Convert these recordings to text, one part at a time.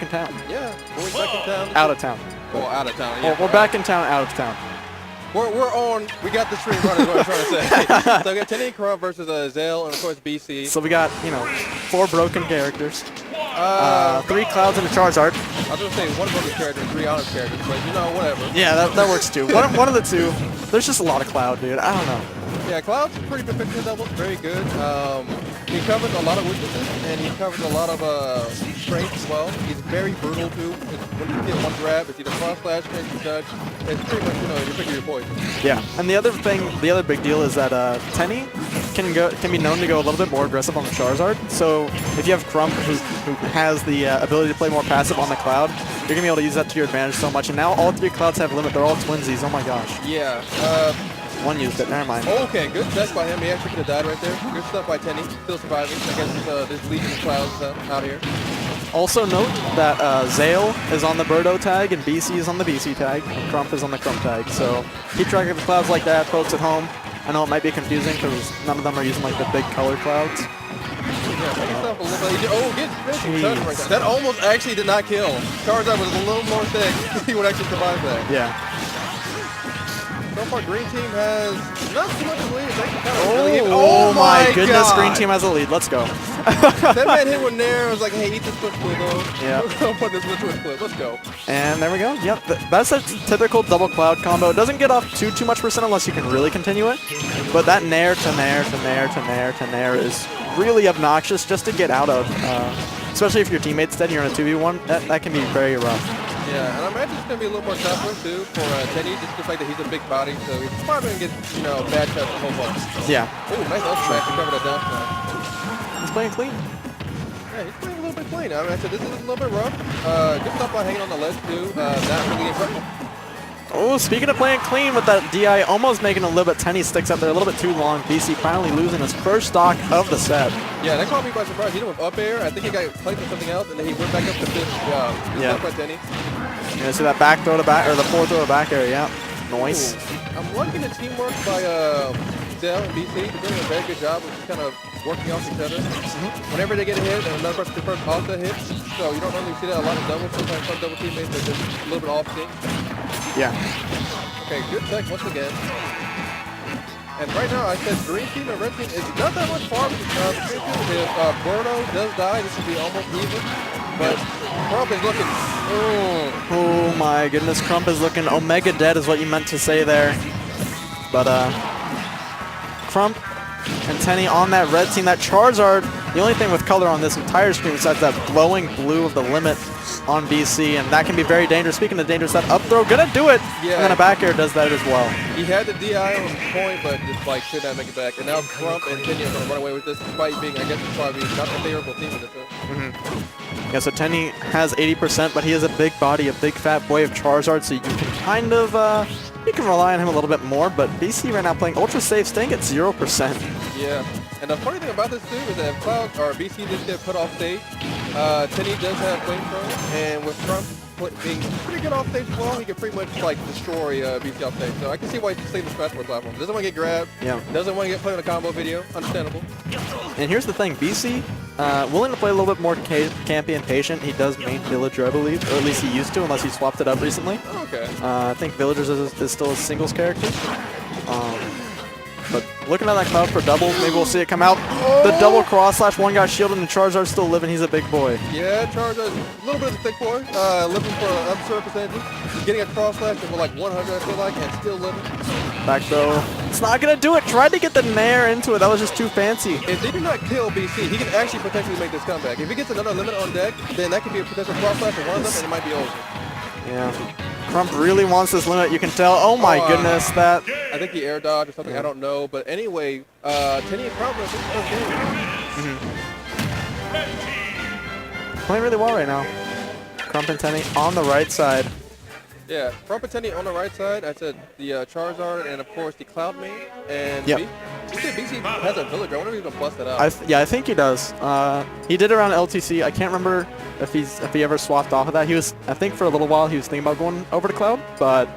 in town. Yeah, we're back in town. Out of town. Well, out of town, yeah. We're back in town, out of town. We're on. We got the stream running, is what I'm trying to say. So we got Tenni and Crump versus Zael, and of course BC. So we got, 4 broken characters. 3 Clouds and a Charizard. I was going to say 1 broken character and 3 honest characters, but whatever. Yeah, that works too. One of the 2. There's just a lot of Cloud, dude. I don't know. Yeah, Cloud's pretty proficient double, very good. He covers a lot of weaknesses, and he covers a lot of strengths as well. He's very brutal too. When you get one grab, it's either cross slash, instant touch. It's pretty much, you pick your poison. Yeah, and the other big deal is that Tenni can be known to go a little bit more aggressive on the Charizard. So if you have Crump who has the ability to play more passive on the Cloud, you're gonna be able to use that to your advantage so much. And now all 3 Clouds have limit. They're all twinsies. Oh my gosh. Yeah. One used it. Never mind. Okay, good tech by him. He actually could have died right there. Good stuff by Tenni. Still surviving against this Legion of Clouds out here. Also note that Zael is on the Birdo tag and BC is on the BC tag and Crump is on the Crump tag. So keep track of the Clouds like that, folks at home. I know it might be confusing because none of them are using like the big color Clouds. Yeah, make yourself a little bit. Oh, get touch right there. That almost actually did not kill. Charizard was a little more thick. He would actually survive that. Yeah. So far, Green Team has not too much of a lead. It's actually kind of really even. Oh my goodness, God. Green Team has a lead. Let's go. That man hit one there. I was like, hey, eat this Twitch Clip, though. Yeah. Put this Twitch Clip. Let's go. And there we go. Yep, that's a typical double Cloud combo. It doesn't get off too much percent unless you can really continue it. But that Nair to Nair to Nair to Nair to Nair is really obnoxious just to get out of. Especially if your teammate's dead and you're in a 2v1. That can be very rough. Yeah, and I imagine it's going to be a little more tougher, too, for Tenni, just the fact that he's a big body, so he's probably going to get, bad shots a whole bunch. Yeah. Oh, nice up smash to cover that down smash. He's playing clean. Yeah, he's playing a little bit clean. I mean, I said this is a little bit rough. Good stuff by hanging on the ledge, too. Not really incredible. Oh, speaking of playing clean with that DI, almost making a little bit Tenni sticks up there, a little bit too long. BC finally losing his first stock of the set. Yeah, that caught me by surprise. He did with up air. I think he got played for something else, and then he went back up to fifth. Yeah. By Tenni. Yeah, so that back throw to back, or the forward throw to back air, yeah. Nice. Ooh. I'm liking the teamwork by Zael and BC. They're doing a very good job of just kind of working off each other. Whenever they get a hit, and another person confirms off the hit, so you don't normally see that a lot of doubles. Sometimes some double teammates are just a little bit off sync. Yeah. Okay, good tech once again. And right now, I said green team and red team is not that much far between the two. If Birdo does die, this would be almost even. But Crump is looking. Oh my goodness, Crump is looking Omega dead is what you meant to say there. But Crump and Tenni on that red team. That Charizard, the only thing with color on this entire screen besides that glowing blue of the limit on BC, and that can be very dangerous. Speaking of dangerous, that up throw gonna do it. Yeah. And then a back air does that as well. He had the DI on point, but just like could not make it back. And now Crump and Tenni are gonna run away with this, despite being, I guess, it's probably not a favorable team in this. Yeah, so Tenni has 80%, but he has a big body, a big fat boy of Charizard, so you can kind of you can rely on him a little bit more. But BC right now playing ultra safe, staying at 0%. Yeah. And the funny thing about this too is that if Cloud or BC just get put off stage, Tenni does have flamethrower, and with Crump being pretty good off stage as well, he can pretty much like destroy BC off stage. So I can see why he's saving the Scratchboard platform. Doesn't want to get grabbed. Yeah. Doesn't want to get played on a combo video. Understandable. And here's the thing, BC, willing to play a little bit more campy and patient. He does main Villager, I believe, or at least he used to, unless he swapped it up recently. Okay. I think Villagers is still a singles character. But looking at that Cloud for double, maybe we'll see it come out. The double cross slash one got shielded and Charizard's still living. He's a big boy. Yeah, Charizard's a little bit of a thick boy. Living for an absurd percentage. Getting a cross slash for like 100, I feel like, and still living. Back throw. It's not going to do it. Tried to get the Nair into it. That was just too fancy. If they do not kill BC, he can actually potentially make this comeback. If he gets another limit on deck, then that could be a potential cross slash for one of them, and it might be over. Yeah. Crump really wants this limit, you can tell. Oh my goodness, that. I think he air dodged or something, I don't know. But anyway, Tenni and Crump are playing really well right now. Crump and Tenni on the right side. Yeah, Crump and Tenni on the right side. I said the Charizard and of course the Cloud main. And BC has a Villager. I wonder if he's gonna bust that out. Yeah, I think he does. He did around LTC. I can't remember if he ever swapped off of that. He was, I think, for a little while he was thinking about going over to Cloud, but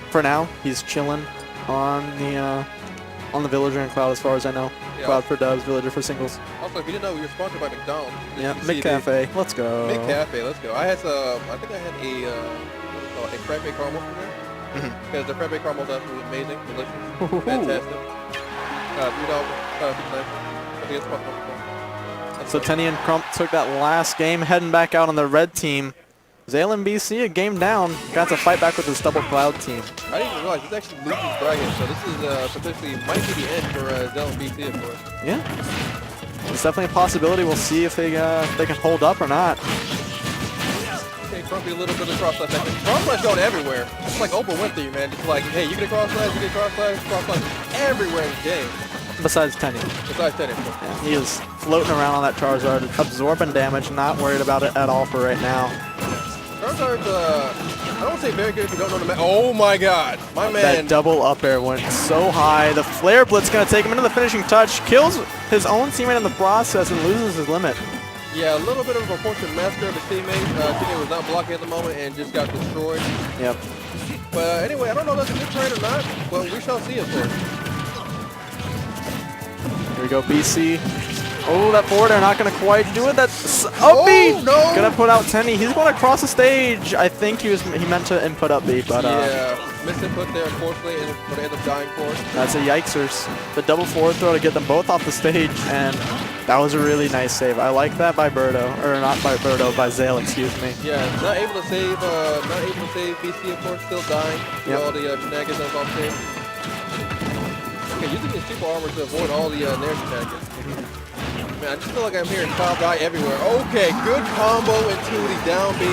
for now he's chilling on the Villager and Cloud as far as I know. Yeah. Cloud for dubs, Villager for singles. Also, So if you didn't know, we were sponsored by McDonald's. Yeah, McCafe. Let's go. McCafe, let's go. I had some, I think I had a frappe caramel from there. Because the frappe caramel is absolutely amazing, delicious, fantastic. $3. So Tenni and Crump took that last game, heading back out on the red team. Zael and BC, a game down, got to fight back with this double cloud team. I didn't even realize this actually loses bracket, so this is potentially might be the end for Zael and BC, of course. Yeah, it's definitely a possibility. We'll see if they can hold up or not. Okay, Crumpy a little bit of cross slash. Cross slash going everywhere. It's like Oprah Winfrey, man. Just like, hey, you get a cross slash everywhere in the game. Besides Tenni. Besides Tenni. Yeah, he is floating around on that Charizard, absorbing damage, not worried about it at all for right now. Charizard's, I don't say very good if you don't know the map. Oh my god, my man. That double up air went so high. The Flare Blitz going to take him into the finishing touch, kills his own teammate in the process and loses his limit. Yeah, a little bit of a fortune master of his teammate. Teammate was not blocking at the moment and just got destroyed. Yep. But anyway, I don't know if that's a good trade or not, but we shall see, of course. Here we go, BC. Oh, that forward air not going to quite do it. That's up B. Oh, no. Going to put out Tenni. He's going across the stage. I think he meant to input up B, but yeah, missed input there, unfortunately, and would end up dying for it. that's a yikesers. The double forward throw to get them both off the stage, and that was a really nice save. I like that by Birdo, or not by Birdo, by Zael, excuse me. Yeah, not able to save BC, of course, still dying. Yep. All the shenanigans that was on stage. Okay, using his super armor to avoid all the nair shenanigans. Man, I just feel like I'm hearing foul die everywhere. Okay, good combo into the down B.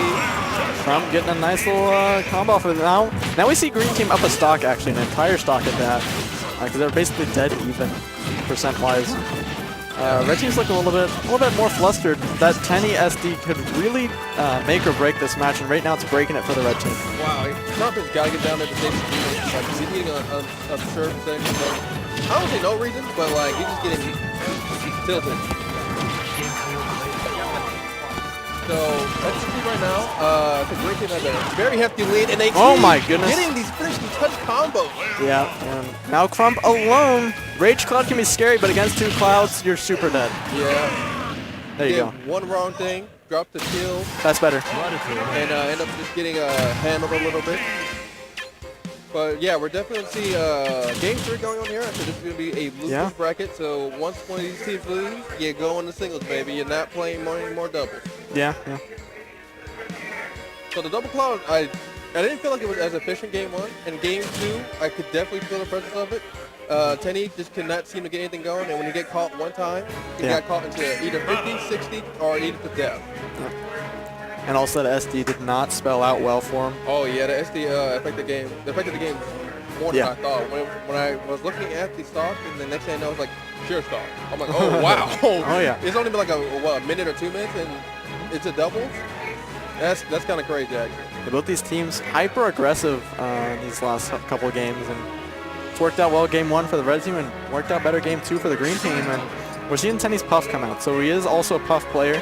Crump getting a nice little combo for now. Now we see green team up a stock, actually, an entire stock at that, because they're basically dead even percent-wise. Red team's looking a little bit more flustered. That Tenni SD could really make or break this match, and right now it's breaking it for the red team. Wow, Crump has got to get down there to save the team. Like, he's getting an absurd thing. I don't say no reason, but like he's just getting tilted. So that's the team right now. It's a great team out there. Very hefty lead, and they oh my goodness, getting these finishing touch combos. Yeah, and now Crump alone. Rage Cloud can be scary, but against two clouds, you're super dead. Yeah. There you go. One wrong thing, drop the kill. That's better. And end up just getting handled a little bit. But yeah, we're definitely going to see game 3 going on here. So this is going to be a losers bracket. So once one of these teams lose, you go into singles, baby. You're not playing any more doubles. Yeah. So the double cloud, I didn't feel like it was as efficient game 1. And game 2, I could definitely feel the presence of it. Tenni just could not seem to get anything going. And when you get caught one time, you got caught into either 50, 60, or either to death. And also the SD did not spell out well for him. Oh yeah, the SD affected the game more than I thought. When I was looking at the stock, and the next thing I know, it was like pure stock. I'm like, oh wow. Oh yeah. It's only been like a minute or 2 minutes, and it's a double. That's kind of crazy, actually. Yeah, both these teams hyper aggressive in these last couple of games, and it's worked out well game 1 for the red team, and worked out better game 2 for the green team. And we're seeing Tenni's Puff come out, so he is also a Puff player.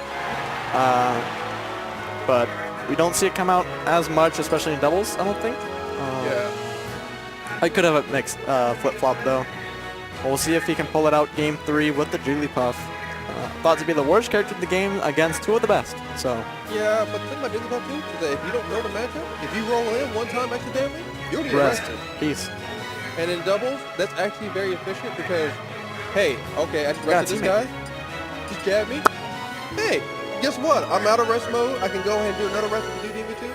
But we don't see it come out as much, especially in doubles, I don't think. Yeah. I could have a mixed flip-flop, though. We'll see if he can pull it out game 3 with the Jigglypuff. Thought to be the worst character of the game against 2 of the best, so. Yeah, but the thing about Jigglypuff, too, is that if you don't know the matchup, if you roll in one time accidentally, you'll get arrested. Peace. And in doubles, that's actually very efficient because, hey, okay, I just arrested this guy. He jabbed me. Hey. Guess what? I'm out of rest mode. I can go ahead and do another rest with DV2.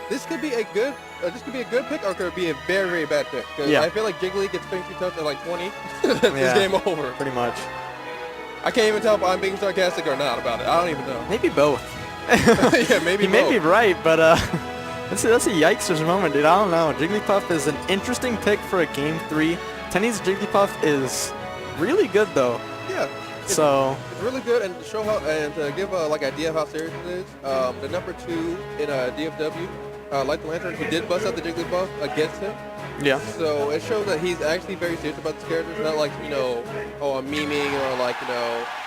This could be a good pick, or could it be a very, very bad pick? Because I feel like Jiggly gets finishing touch at like 20. This game over. Pretty much. I can't even tell if I'm being sarcastic or not about it. I don't even know. Maybe both. Yeah, maybe both. May be right, but that's a yikesers moment, dude. I don't know. Jigglypuff is an interesting pick for a game 3. Tenni's Jigglypuff is really good, though. Yeah. It's really good, and to show how and to give like idea of how serious it is. The number 2 in DFW, Light the Lantern, he did bust out the Jigglypuff against him. Yeah. So it shows that he's actually very serious about this character. It's not like I'm memeing or like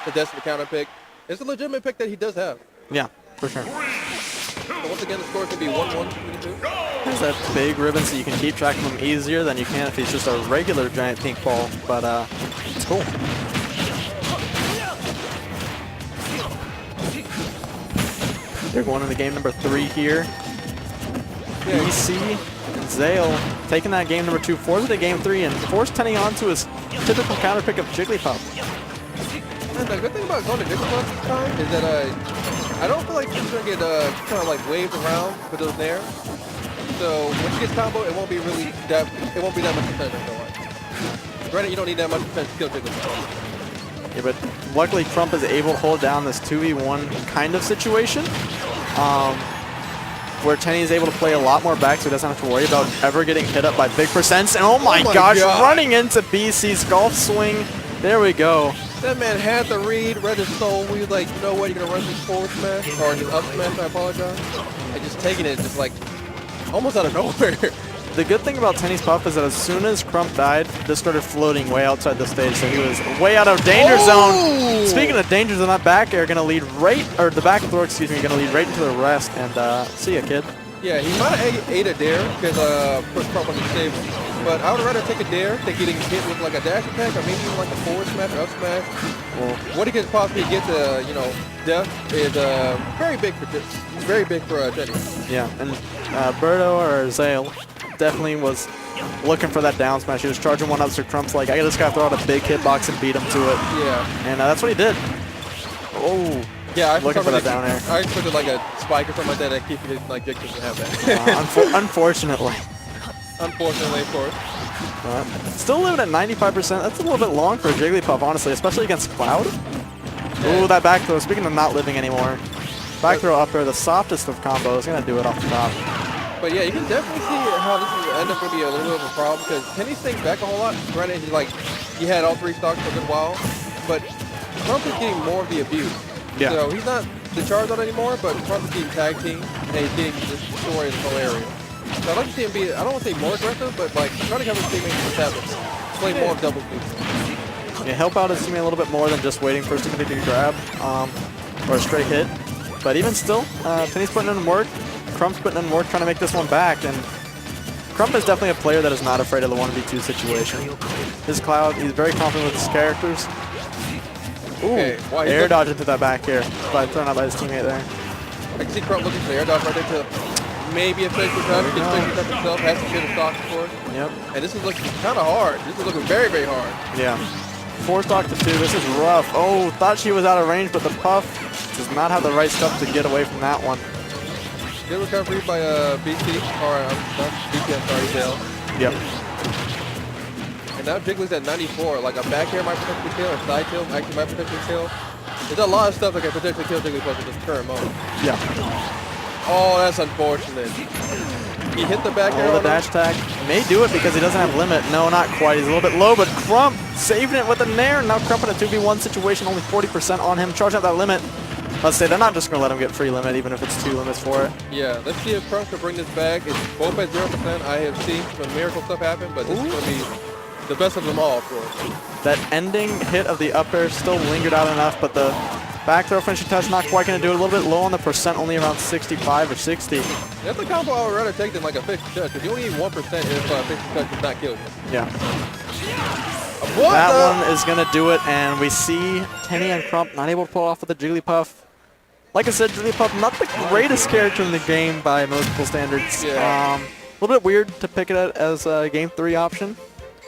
the desperate counter pick. It's a legitimate pick that he does have. Yeah, for sure. So once again, the score could be 1-1 between the two. There's that big ribbon, so you can keep track of him easier than you can if he's just a regular giant pink ball. But it's cool. They're going into game number 3 here. Yeah. BC and Zael taking that game number 2, force it to game 3, and force Tenni onto his typical counter pick of Jigglypuff. And the good thing about going to Jigglypuff this time is that I don't feel like he's going to get kind of like waved around with those Nair. So when he gets combo, it won't be that much defense, I feel like. Granted, you don't need that much defense to kill Jigglypuff. Yeah, but luckily Crump is able to hold down this 2v1 kind of situation. Where Tenni is able to play a lot more back, so he doesn't have to worry about ever getting hit up by big percents. And oh my gosh, God. Running into BC's golf swing. There we go. That man had the read his soul. We was like, you know what, you're going to run this forward smash, or this up smash, I apologize. And just taking it just like almost out of nowhere. The good thing about Tenni's Puff is that as soon as Crump died, this started floating way outside the stage, so he was way out of danger zone. Speaking of danger zone, that back air going to lead right, or the back throw, excuse me, going to lead right into the rest, and see ya, kid. Yeah, he might have ate a dare because put Crump on the table. But I would rather take a dare than getting hit with like a dash attack or maybe even like a forward smash or up smash. Well, what he could possibly get to, you know, death is very big for Tenni. Yeah, and Birdo or Zael definitely was looking for that down smash. He was charging one up, so Crump's like, I just gotta throw out a big hitbox and beat him to it. Yeah. And that's what he did. Oh. Yeah, I looking for that down air. I expected like a spike or something like that and keep it like Dick doesn't have that. Unfortunately. Unfortunately, of course. Still living at 95%. That's a little bit long for a Jigglypuff, honestly, especially against Cloud. Yeah. Ooh, that back throw. Speaking of not living anymore. Back throw up there, the softest of combos. Gonna do it off the top. But yeah, you can definitely see how this is end up going to be a little bit of a problem because Tenni staying back a whole lot. Granted, he had all 3 stocks for a good while, but Crump is getting more of the abuse. Yeah. So he's not the Charizard anymore, but Crump is getting tag team and he's getting this story in the whole area. So I'd like to see him be, I don't want to say more aggressive, but like trying to cover his teammates with tablets. Play more of double speed. Yeah, help out his teammate a little bit more than just waiting for somebody to grab or a straight hit. But even still, Tenni's putting in work. Crump's putting in work trying to make this one back. And Crump is definitely a player that is not afraid of the 1v2 situation. His Cloud, he's very confident with his characters. Ooh, okay, air dodge into that back here by thrown out by his teammate there. I can see Crump looking for the air dodge right there to maybe a face touch. He can face touch himself, has to get a stock, of course. Yep. And this is looking kind of hard. This is looking very, very hard. Yeah. 4 stock to 2. This is rough. Oh, thought she was out of range, but the Puff does not have the right stuff to get away from that one. Good recovery by BC, or not BC, I'm sorry, Zael. Yep. And now Jiggly's at 94. Like a back air might potentially kill, or side tilt actually might potentially kill. There's a lot of stuff that can potentially kill Jigglypuff in this current moment. Yeah. Oh, that's unfortunate. He hit the back air Oh, on the dash attack may do it because he doesn't have limit. No, not quite. He's a little bit low, but Crump saving it with a Nair. Now Crump in a 2v1 situation, only 40% on him. Charging up that limit. Let's say they're not just going to let him get free limit, even if it's 2 limits for it. Yeah, let's see if Crump can bring this back. It's both at 0%. I have seen some miracle stuff happen, but this is going to be the best of them all, of course. That ending hit of the up air still lingered out enough, but the back throw finishing touch not quite going to do it. A little bit low on the percent, only around 65 or 60. That's a combo I would rather take than like a fixed touch, because you only need 1% if a fixed touch does not kill you. Yeah. That one is going to do it, and we see Tenni and Crump not able to pull off with the Jigglypuff. Like I said, Jigglypuff, not the greatest character in the game by most people standards. Yeah. A little bit weird to pick it as a Game 3 option.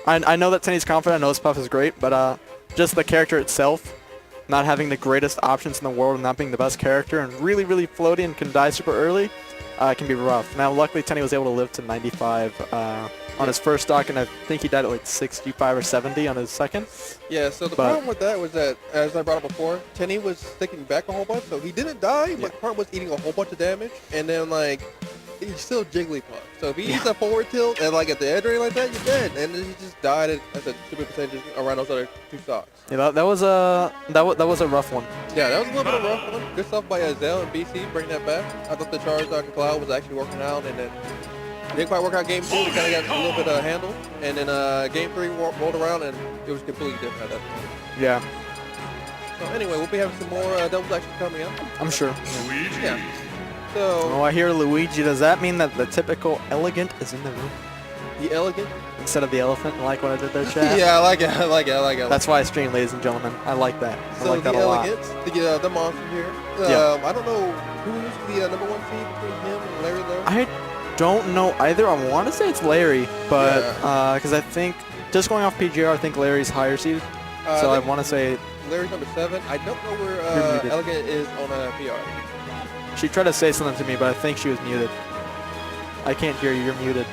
I know that Tenni's confident, I know his Puff is great, but just the character itself, not having the greatest options in the world and not being the best character and really, really floaty and can die super early, can be rough. Now, luckily, Tenni was able to live to 95 on his first stock, and I think he died at like 65 or 70 on his second. Yeah, so the problem with that was that, as I brought up before, Tenni was sticking back a whole bunch, so he didn't die, but Crump was eating a whole bunch of damage, and then, like, he's still Jigglypuff. So if he eats a forward tilt and, like, at the edge or anything like that, you're dead. And then he just died at a stupid percentage around those other 2 stocks. Yeah, that was a rough one. Yeah, that was a little bit of a rough one. Good stuff by Zael and BC, bringing that back. I thought the Charizard and Cloud was actually working out, and then didn't quite work out game 2. We kind of got a little bit handled, and then game 3 rolled around, and it was completely different at that point. Yeah. So anyway, we'll be having some more doubles actually coming up. I'm sure. Yeah. So. Oh, I hear Luigi. Does that mean that the typical elegant is in the room? The elegant. instead of the elephant. I like what I did there, chat. Yeah, I like it. I like it. I like it. That's why I stream, ladies and gentlemen. I like that. I So like that the a lot. elegant, the monster here. Yeah. I don't know who's the number 1 seed between him and Larry Lowe. I don't know either. I want to say it's Larry, but because I think just going off PGR, I think Larry's higher seed. So I want to say Larry's number 7. I don't know where Elegant is on a PR. she tried to say something to me, but I think she was muted. I can't hear you. You're muted.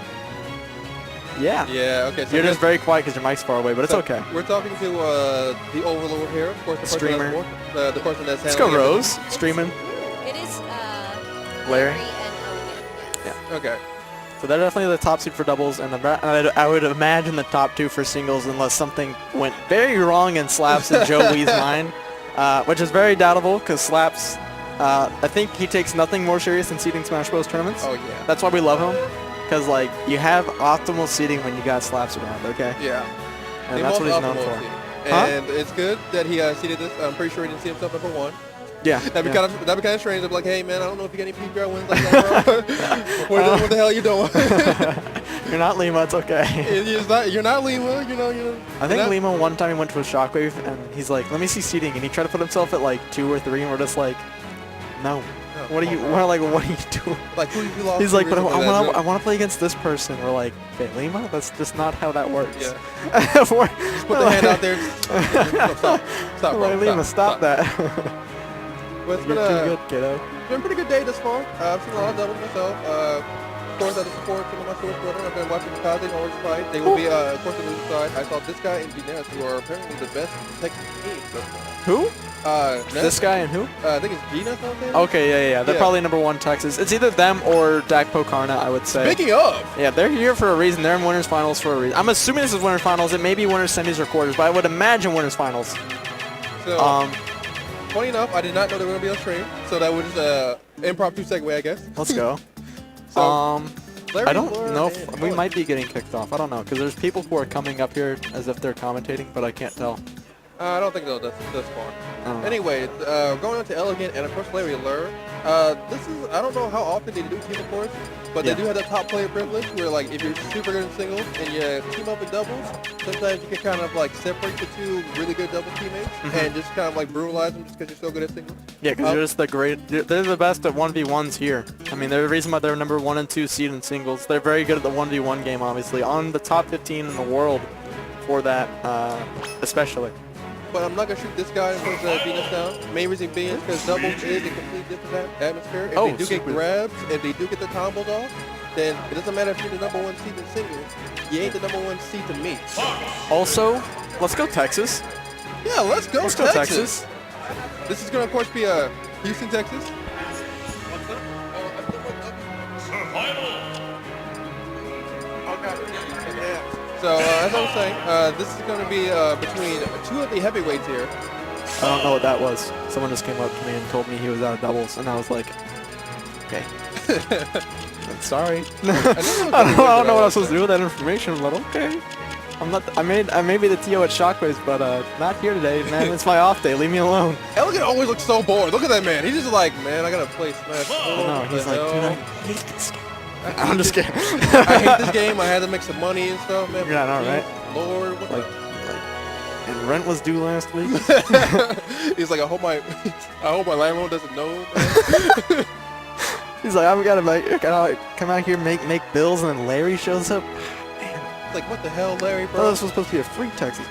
Yeah. Yeah. Okay. So You're just very quiet because your mic's far away, but it's okay. We're talking to the overlord here, of course. The Streamer. The person that's Let's go, handling Rose. Streaming. It is Larry. and Elegant. Yes. Yeah. Okay. So they're definitely the top seed for doubles, and I would imagine the top 2 for singles unless something went very wrong in Slaps and Joe Wee's mind, which is very doubtable because Slaps, I think he takes nothing more serious than seeding Smash Bros. Tournaments. Oh, yeah. That's why we love him, because like you have optimal seeding when you got Slaps around, okay? Yeah. And that's what he's known for. And it's good that he seeded this. I'm pretty sure he didn't see himself number 1. Yeah. That'd be kind of strange. I'd be like, hey man, I don't know if you got any PGR wins like that, bro. What the hell are you doing? You're not Lima, it's okay. You're not Lima, you know. I think Lima one time he went to a Shockwave and he's like, let me see seeding, and he tried to put himself at like 2 or 3, and we're just like, no. What are you? What are you doing? Like who you lost? He's like, but I want to play against this person. We're like, okay, Lima, that's just not how that works. Yeah. Just put the hand out there. Stop, bro. Like, Lima, stop that. Well, it's You're been too good, kiddo. It's been a pretty good day thus far. I've seen a lot of doubles myself. Of course, I had to support some of my source brother. I've been watching Kaze and Orange fight. They will be, of course, on the losing side. I saw this guy and G-Ness, who are apparently the best Texas team thus far. Who? Ness, This guy and who? I think it's G-Ness out there. Okay, yeah. They're Yeah. probably number 1 Texas. It's either them or Dakpo Karna, I would say. Speaking of. Yeah, they're here for a reason. They're in winners finals for a reason. I'm assuming this is winners finals. It may be winners semis or quarters, but I would imagine winners finals. So, funny enough, I did not know they were going to be on stream, so that was impromptu segue, I guess. Let's go. So, Larry I don't Moore know and if we might be getting kicked off. I don't know, because there's people who are coming up here as if they're commentating, but I can't tell. I don't think they'll this far. Oh. Anyway, going on to Elegant and of course Larry Lure. This is, I don't know how often they do team of course, but they do have that top player privilege where like if you're super good in singles and you team up in doubles, sometimes you can kind of like separate the 2 really good double teammates and just kind of like brutalize them just because you're so good at singles. Yeah, because you're just they're the best at 1v1s here. I mean, they're the reason why they're number 1 and 2 seed in singles. They're very good at the 1v1 game, obviously, on the top 15 in the world for that, especially. But I'm not going to shoot this guy in terms of Venus down. Main reason being is because doubles is a complete different atmosphere. If they do get grabs, if they do get the combos off, then it doesn't matter if you're the number 1 seed in singles. You ain't the number 1 seed to me. Also, let's go Texas. Yeah, let's go Texas. This is going to, of course, be Houston, Texas. So, as I was saying, this is going to be between 2 of the heavyweights here. I don't know what that was. Someone just came up to me and told me he was out of doubles, and I was like, okay. I'm sorry. I don't know what I was supposed to do with that information, but okay. I may be the TO at Shockwaves, but not here today, man. It's my off day. Leave me alone. Elegant always looks so bored. Look at that man. He's just like, man, I gotta play Smash. No, he's like, dude, I hate this game. I'm just kidding. I hate this game. I had to make some money and stuff, man. Yeah, I know, right? Lord, what and rent was due last week. He's like, I hope my landlord doesn't know. Man. He's like, I've got to come out here, make bills, and then Larry shows up. Man, It's like, what the hell, Larry, I bro? thought this was supposed to be a free Texas